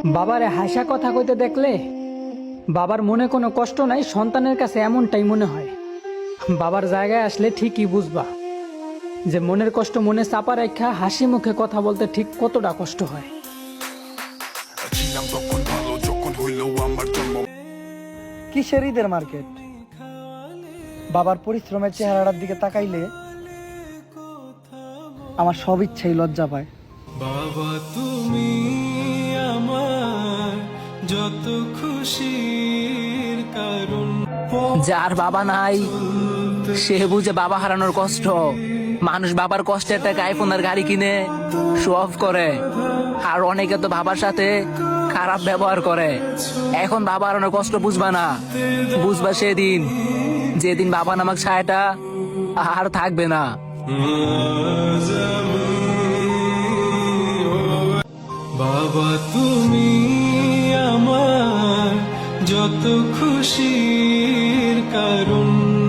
বাবারে হাসা কথা কইতে দেখলে বাবার মনে কোনো কষ্ট নাই, সন্তানের কাছে এমনটাই মনে হয়। বাবার জায়গায় আসলে ঠিকই বুঝবা যে মনের কষ্ট মনে চাপা রেখা হাসি মুখে কথা বলতে ঠিক কতটা কষ্ট হয়। কিসের ঈদের মার্কেট? বাবার পরিশ্রমের চেহারাটার দিকে তাকাইলে আমার সব ইচ্ছাই লজ্জা পায়। বাবা তুমি আমার যত খুশির কারণ। যার বাবা নাই সে বুঝে বাবা হারানোর কষ্ট। মানুষ বাবার কষ্টের টাকা আইফোন আর গাড়ি কিনে শো অফ করে, আর অনেকে তো বাবার সাথে খারাপ ব্যবহার করে। এখন বাবা হারানোর কষ্ট বুঝবা না, বুঝবা সেদিন যেদিন বাবা নামক ছায়াটা আর থাকবে না। বাবা তুমি আমার যত খুশির কারণ।